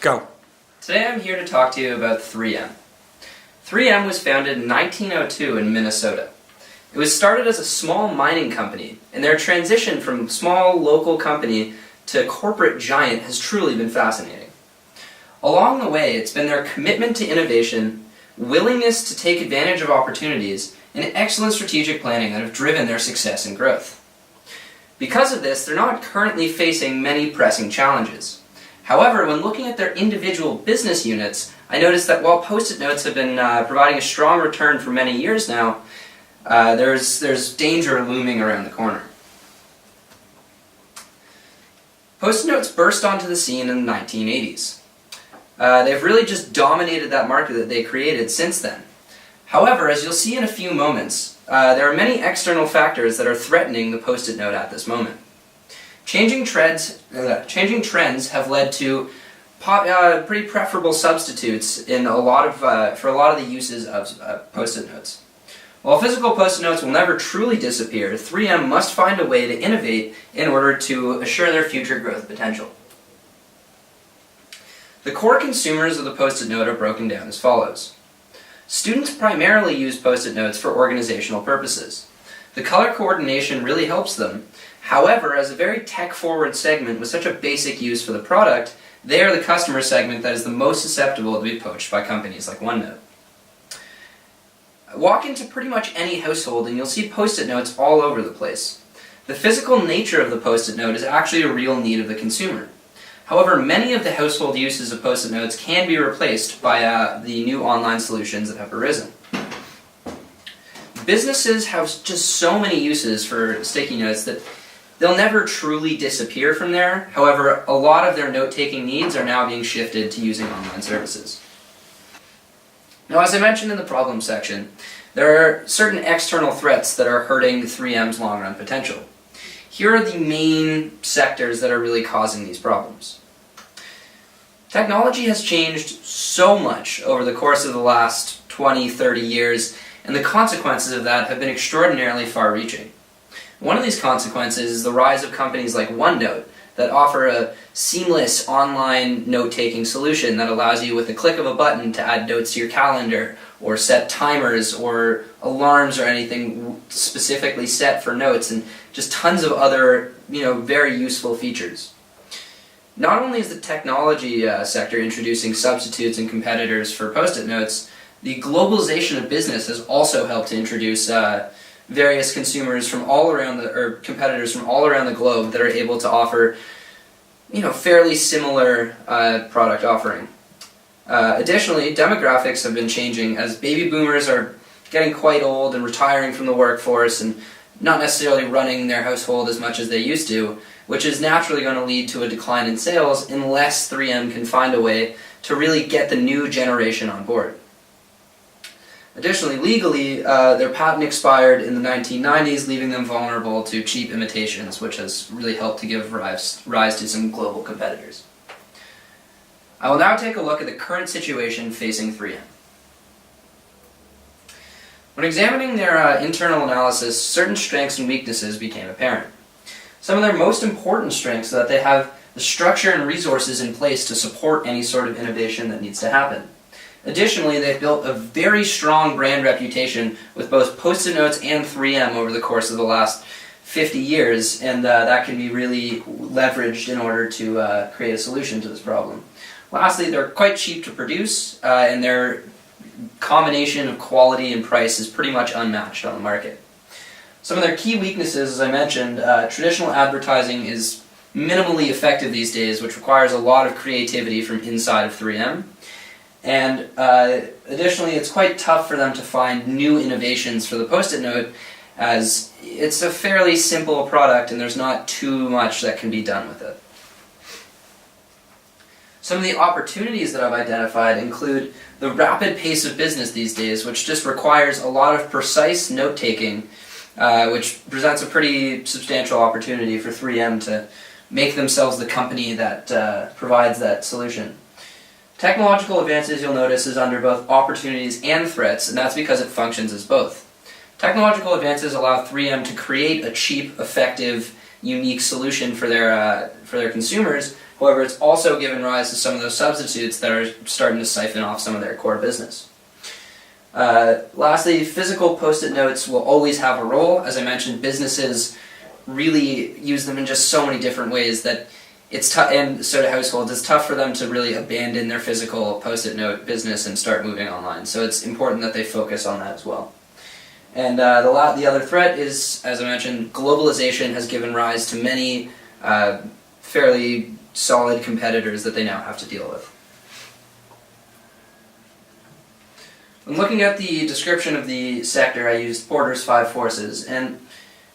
Go. Today I'm here to talk to you about 3M. 3M was founded in 1902 in Minnesota. It was started as a small mining company, and their transition from small local company to corporate giant has truly been fascinating. Along the way, it's been their commitment to innovation, willingness to take advantage of opportunities, and excellent strategic planning that have driven their success and growth. Because of this, they're not currently facing many pressing challenges. However, when looking at their individual business units, I noticed that while Post-it notes have been providing a strong return for many years now, there's danger looming around the corner. Post-it notes burst onto the scene in the 1980s. They've really just dominated that market that they created since then. However, as you'll see in a few moments, there are many external factors that are threatening the Post-it note at this moment. Changing trends have led to pretty preferable substitutes in for a lot of the uses of Post-it notes. While physical Post-it notes will never truly disappear, 3M must find a way to innovate in order to assure their future growth potential. The core consumers of the Post-it note are broken down as follows. Students primarily use Post-it notes for organizational purposes. The color coordination really helps them. However, as a very tech-forward segment with such a basic use for the product, they are the customer segment that is the most susceptible to be poached by companies like OneNote. Walk into pretty much any household and you'll see Post-it notes all over the place. The physical nature of the Post-it note is actually a real need of the consumer. However, many of the household uses of Post-it notes can be replaced by the new online solutions that have arisen. Businesses have just so many uses for sticky notes that they'll never truly disappear from there. However, a lot of their note-taking needs are now being shifted to using online services. Now, as I mentioned in the problem section, there are certain external threats that are hurting 3M's long-run potential. Here are the main sectors that are really causing these problems. Technology has changed so much over the course of the last 20, 30 years, and the consequences of that have been extraordinarily far-reaching. One of these consequences is the rise of companies like OneNote that offer a seamless online note-taking solution that allows you with the click of a button to add notes to your calendar or set timers or alarms or anything specifically set for notes, and just tons of other very useful features. Not only is the technology sector introducing substitutes and competitors for Post-it notes, the globalization of business has also helped to introduce various consumers from all around competitors from all around the globe that are able to offer, fairly similar product offering. Additionally, demographics have been changing as baby boomers are getting quite old and retiring from the workforce and not necessarily running their household as much as they used to, which is naturally going to lead to a decline in sales unless 3M can find a way to really get the new generation on board. Additionally, legally, their patent expired in the 1990s, leaving them vulnerable to cheap imitations, which has really helped to give rise to some global competitors. I will now take a look at the current situation facing 3M. When examining their internal analysis, certain strengths and weaknesses became apparent. Some of their most important strengths are that they have the structure and resources in place to support any sort of innovation that needs to happen. Additionally, they've built a very strong brand reputation with both Post-it notes and 3M over the course of the last 50 years, and that can be really leveraged in order to create a solution to this problem. Lastly, they're quite cheap to produce, and their combination of quality and price is pretty much unmatched on the market. Some of their key weaknesses, as I mentioned, traditional advertising is minimally effective these days, which requires a lot of creativity from inside of 3M. And additionally, it's quite tough for them to find new innovations for the Post-it note, as it's a fairly simple product and there's not too much that can be done with it. Some of the opportunities that I've identified include the rapid pace of business these days, which just requires a lot of precise note-taking, which presents a pretty substantial opportunity for 3M to make themselves the company that provides that solution. Technological advances, you'll notice, is under both opportunities and threats, and that's because it functions as both. Technological advances allow 3M to create a cheap, effective, unique solution for their consumers. However, it's also given rise to some of those substitutes that are starting to siphon off some of their core business. Lastly, physical post-it notes will always have a role. As I mentioned, businesses really use them in just so many different ways that it's tough, and so do households. It's tough for them to really abandon their physical post-it note business and start moving online. So it's important that they focus on that as well. And the other threat is, as I mentioned, globalization has given rise to many fairly solid competitors that they now have to deal with. When looking at the description of the sector, I used Porter's 5 forces, and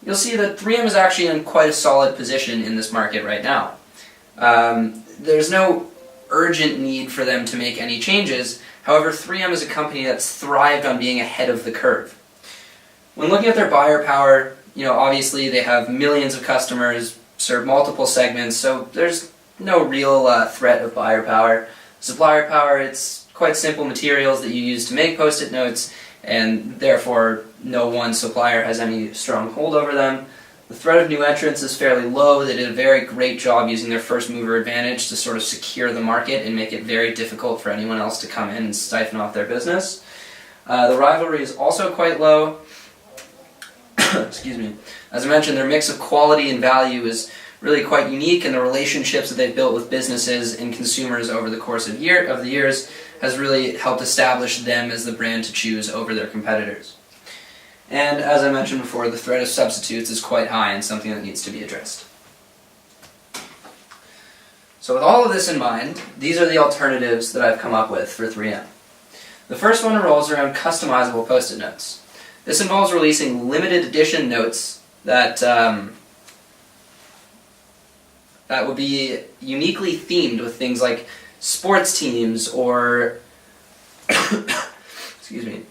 you'll see that 3M is actually in quite a solid position in this market right now. There's no urgent need for them to make any changes. However, 3M is a company that's thrived on being ahead of the curve. When looking at their buyer power, obviously they have millions of customers, serve multiple segments, so there's no real threat of buyer power. Supplier power, it's quite simple materials that you use to make post-it notes, and therefore no one supplier has any strong hold over them. The threat of new entrants is fairly low. They did a very great job using their first mover advantage to sort of secure the market and make it very difficult for anyone else to come in and siphon off their business. The rivalry is also quite low. Excuse me. As I mentioned, their mix of quality and value is really quite unique, and the relationships that they've built with businesses and consumers over the course of the years has really helped establish them as the brand to choose over their competitors. And as I mentioned before, the threat of substitutes is quite high and something that needs to be addressed. So with all of this in mind, these are the alternatives that I've come up with for 3M. The first one revolves around customizable post-it notes. This involves releasing limited edition notes that would be uniquely themed with things like sports teams or excuse me,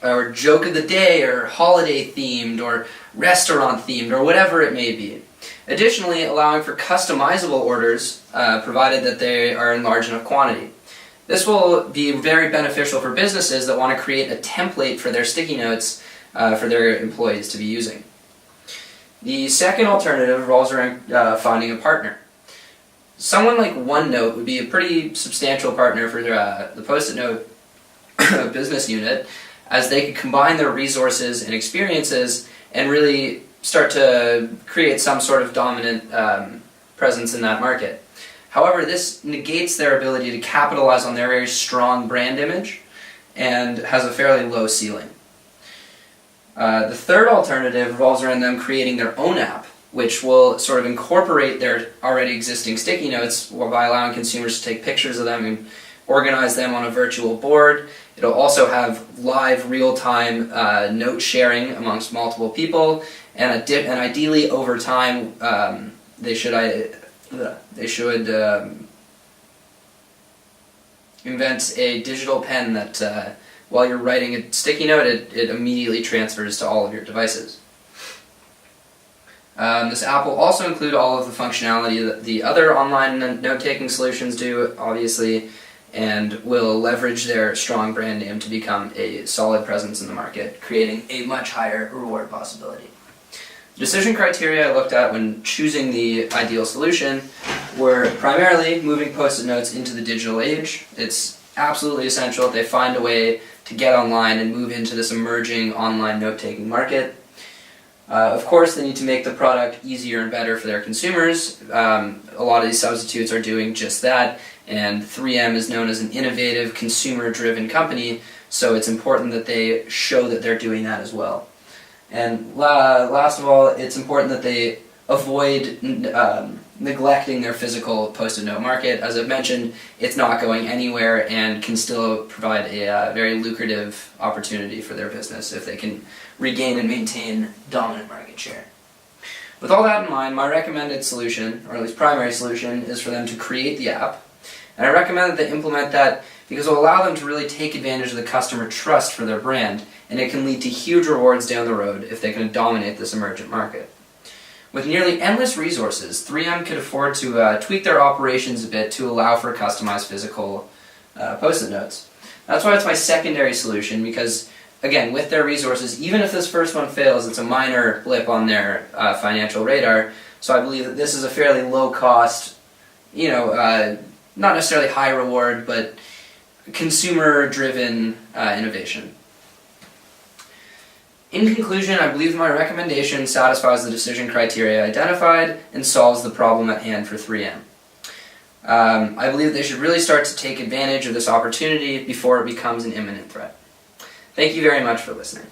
or joke of the day or holiday themed or restaurant themed or whatever it may be. Additionally, allowing for customizable orders provided that they are in large enough quantity. This will be very beneficial for businesses that want to create a template for their sticky notes for their employees to be using. The second alternative revolves around finding a partner. Someone like OneNote would be a pretty substantial partner for the Post-it Note business unit, as they could combine their resources and experiences and really start to create some sort of dominant presence in that market. However, this negates their ability to capitalize on their very strong brand image and has a fairly low ceiling. The third alternative revolves around them creating their own app, which will sort of incorporate their already existing sticky notes by allowing consumers to take pictures of them and organize them on a virtual board. It'll also have live, real-time note sharing amongst multiple people, and ideally over time they should invent a digital pen that while you're writing a sticky note, it immediately transfers to all of your devices. This app will also include all of the functionality that the other online note-taking solutions do, obviously, and will leverage their strong brand name to become a solid presence in the market, creating a much higher reward possibility. The decision criteria I looked at when choosing the ideal solution were primarily moving Post-it notes into the digital age. It's absolutely essential that they find a way to get online and move into this emerging online note-taking market. Of course, they need to make the product easier and better for their consumers. A lot of these substitutes are doing just that, and 3M is known as an innovative, consumer-driven company, so it's important that they show that they're doing that as well. And last of all, it's important that they avoid neglecting their physical Post-it note market. As I've mentioned, it's not going anywhere and can still provide a very lucrative opportunity for their business if they can regain and maintain dominant market share. With all that in mind, my recommended solution, or at least primary solution, is for them to create the app. And I recommend that they implement that because it will allow them to really take advantage of the customer trust for their brand, and it can lead to huge rewards down the road if they can dominate this emergent market. With nearly endless resources, 3M could afford to tweak their operations a bit to allow for customized physical Post-it notes. That's why it's my secondary solution, because again, with their resources, even if this first one fails, it's a minor blip on their financial radar. So I believe that this is a fairly low cost, not necessarily high reward, but consumer-driven innovation. In conclusion, I believe my recommendation satisfies the decision criteria identified and solves the problem at hand for 3M. I believe they should really start to take advantage of this opportunity before it becomes an imminent threat. Thank you very much for listening.